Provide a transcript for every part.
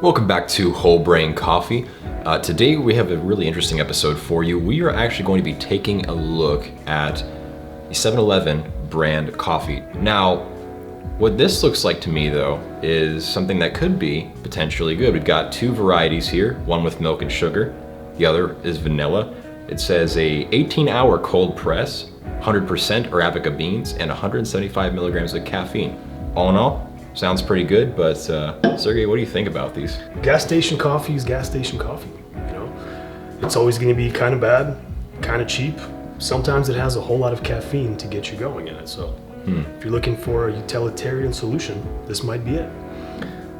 Welcome back to Whole Brain Coffee. Today we have a really interesting episode for you. We are actually going to be taking a look at the 7-Eleven brand coffee. Now, what this looks like to me though is something that could be potentially good. We've got two varieties here, one with milk and sugar, the other is vanilla. It says a 18-hour cold press, 100% Arabica beans, and 175 milligrams of caffeine. All in all, sounds pretty good, but Sergey, what do you think about these? Gas station coffee is gas station coffee, you know? It's always gonna be kind of bad, kind of cheap. Sometimes it has a whole lot of caffeine to get you going in it, so if you're looking for a utilitarian solution, this might be it.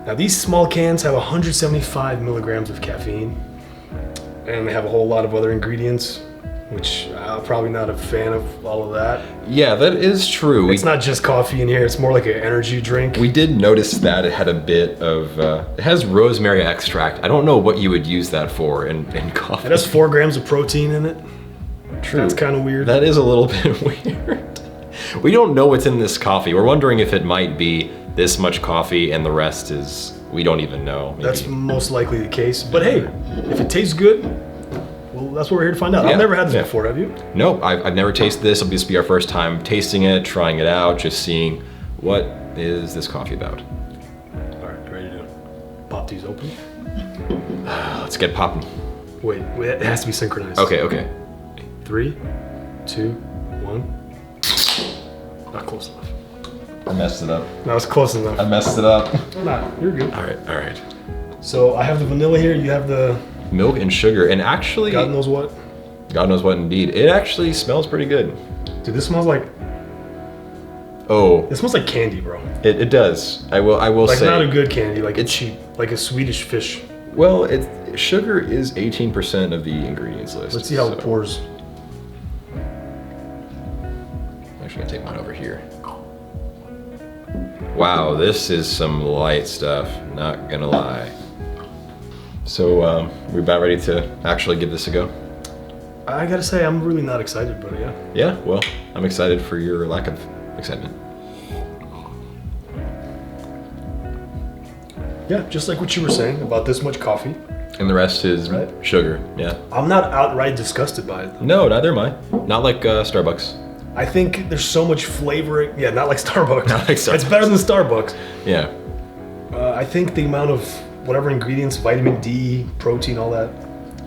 Now these small cans have 175 milligrams of caffeine, and they have a whole lot of other ingredients, which I'm probably not a fan of all of that. Yeah, that is true. It's not just coffee in here, it's more like an energy drink. We did notice that it had a bit of, it has rosemary extract. I don't know what you would use that for in coffee. It has 4 grams of protein in it. True. That's kind of weird. That is a little bit weird. We don't know what's in this coffee. We're wondering if it might be this much coffee and the rest is, we don't even know. Maybe. That's most likely the case. But hey, if it tastes good, well, that's what we're here to find out. Yeah. I've never had this before, have you? Nope, I've never tasted this. It'll just be our first time tasting it, trying it out, just seeing what is this coffee about. All right, ready to pop these open? Let's get popping. Wait, it has to be synchronized. Okay. 3, 2, 1. Not close enough. I messed it up. No, it's close enough. I messed it up. Nah, you're good. All right. So I have the vanilla here. You have the Milk and sugar, and actually, God knows what. God knows what indeed. It actually smells pretty good. Dude, this smells like. Oh, It smells like candy, bro. it does. I will Like say. not a good candy, like it's cheap, like a Swedish fish. Well, sugar is 18% of the ingredients list. Let's see how it pours. I'm actually gonna take mine over here. Wow, this is some light stuff, not gonna lie. So, we're about ready to actually give this a go? I gotta say, I'm really not excited, but yeah. Yeah, well, I'm excited for your lack of excitement. Yeah, just like what you were saying about this much coffee. And the rest is Right. sugar, yeah. I'm not outright disgusted by it. No, neither am I. Not like Starbucks. I think there's so much flavoring. Yeah, not like Starbucks. Not like Starbucks. It's better than Starbucks. Yeah. I think the amount of whatever ingredients, vitamin D, protein, all that,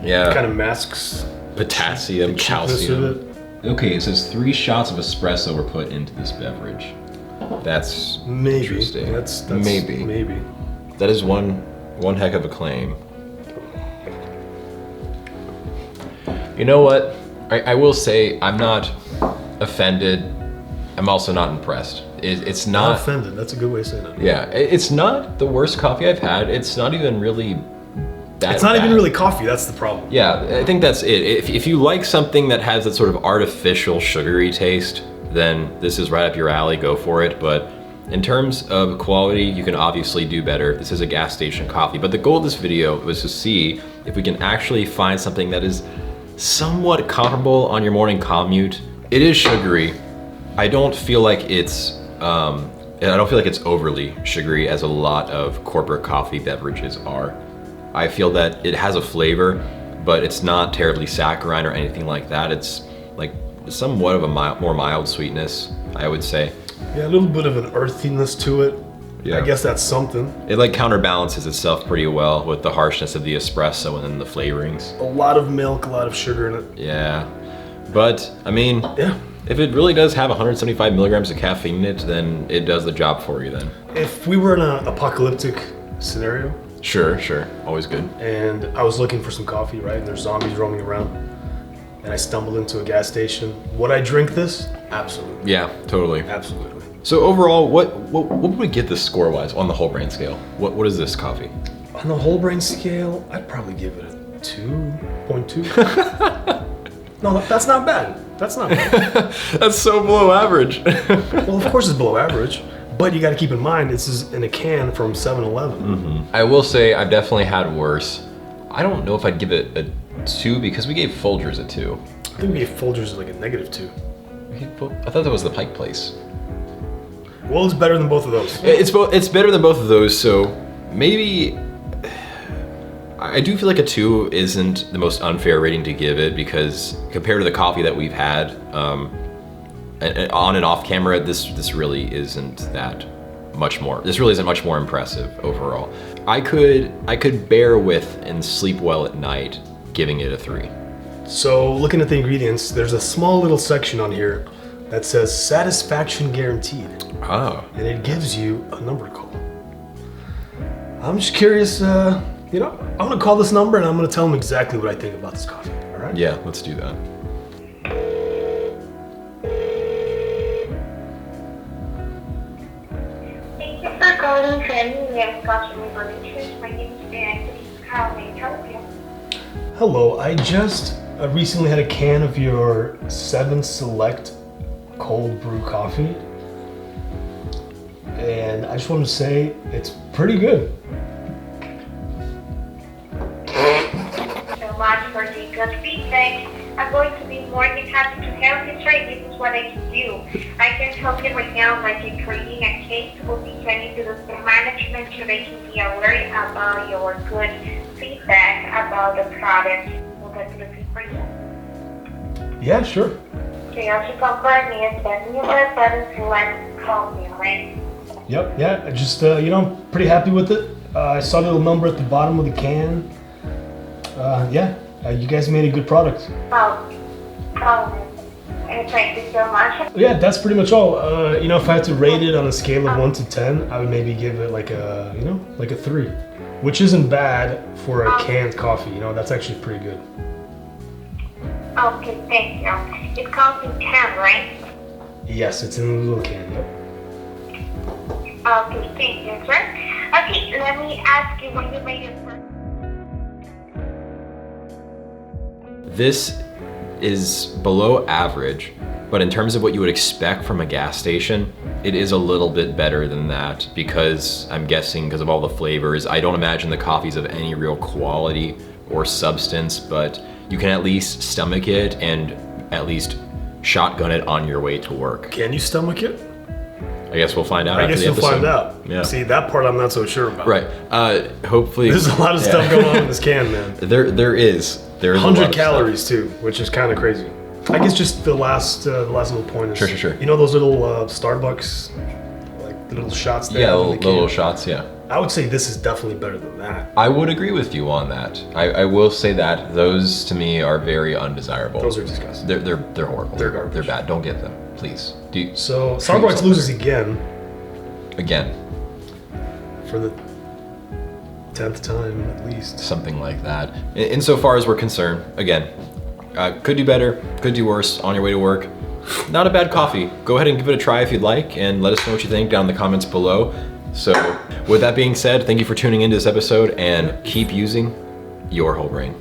Yeah. kind of masks Potassium, the cheapness calcium. of it. Okay, it says 3 shots of espresso were put into this beverage. That's Maybe. interesting. That's Maybe. Maybe. That is one heck of a claim. You know what? I will say I'm not offended. I'm also not impressed. It's Not not. offended. That's a good way of saying it. Yeah, it's not the worst coffee I've had. It's not even really that It's not even bad. really coffee. That's the problem. Yeah, I think that's it. If you like something that has that sort of artificial sugary taste, then this is right up your alley, go for it. But in terms of quality, you can obviously do better. This is a gas station coffee. But the goal of this video was to see if we can actually find something that is somewhat comparable on your morning commute. It is sugary. I don't feel like it's overly sugary as a lot of corporate coffee beverages are. I feel that it has a flavor, but it's not terribly saccharine or anything like that. It's like somewhat of a more mild sweetness, I would say. Yeah, a little bit of an earthiness to it. Yeah. I guess that's something. It like counterbalances itself pretty well with the harshness of the espresso and then the flavorings. A lot of milk, a lot of sugar in it. Yeah, but I mean, Yeah. if it really does have 175 milligrams of caffeine in it, then it does the job for you then. If we were in an apocalyptic scenario Sure, always good. and I was looking for some coffee, right, and there's zombies roaming around, and I stumbled into a gas station, would I drink this? Absolutely. Yeah, totally. Absolutely. So overall, what would we get this score-wise on the whole brain scale? What is this coffee? On the whole brain scale, I'd probably give it a 2.2. No, that's not bad. That's not bad. That's so below average. Well, of course it's below average, but you got to keep in mind this is in a can from 7-Eleven. I will say I've definitely had worse. I don't know if I'd give it a 2 because we gave Folgers a 2. I think we gave Folgers like a -2. I thought that was the Pike Place. Well, it's better than both of those. It's better than both of those, so maybe I do feel like a 2 isn't the most unfair rating to give it, because compared to the coffee that we've had, and on and off camera, this really isn't that much more. This really isn't much more impressive overall. I could bear with and sleep well at night giving it a 3. So looking at the ingredients, there's a small little section on here that says satisfaction guaranteed. Oh. And it gives you a number to call. I'm just curious, I'm gonna call this number and I'm gonna tell them exactly what I think about this coffee, all right? Yeah, let's do that. Thank you for calling Family Coffee Revolutions. My name is Dan. How may I help you? Hello, I just recently had a can of your 7 Select Cold Brew Coffee. And I just wanted to say it's pretty good. So much for the good feedback. I'm going to be more than happy to help you, sir. This is what I can do. I can help you right now by creating a case. We'll be sending to the management so they can be aware about your good feedback about the product. Will that be okay for you? Yeah, sure. So you also confirm me as the new 7 Select Coffee, right? Yep, yeah, I just, I'm pretty happy with it. I saw the little number at the bottom of the can. You guys made a good product. And thank you so much. Yeah, that's pretty much all. If I had to rate it on a scale of 1 to 10, I would maybe give it like a 3, which isn't bad for a canned coffee. That's actually pretty good. Okay, thank you. It comes in 10, right? Yes, it's in a little can, yep. Okay, thank you, sir. Okay, let me ask you when you made it first. This is below average, but in terms of what you would expect from a gas station, it is a little bit better than that, because I'm guessing because of all the flavors. I don't imagine the coffee's of any real quality or substance, but you can at least stomach it and at least shotgun it on your way to work. Can you stomach it? I guess we'll find out I after guess the you'll episode. find out. Yeah. See, that part I'm not so sure about. Right. Hopefully. There's a lot of stuff going on in this can, man. There is. There is 100 a lot calories too, which is kind of crazy. I guess just the last little point is, Sure. You know those little Starbucks, like the little shots there? Yeah, in the little can? shots, yeah. I would say this is definitely better than that. I would agree with you on that. I will say that those to me are very undesirable. Those are disgusting. They're horrible. They're garbage. They're bad. Don't get them, please. So Starbucks loses again for the 10th time at least. Something like that. Insofar as we're concerned, again, could do better, could do worse on your way to work. Not a bad coffee. Go ahead and give it a try if you'd like, and let us know what you think down in the comments below. So with that being said, thank you for tuning into this episode, and keep using your whole brain.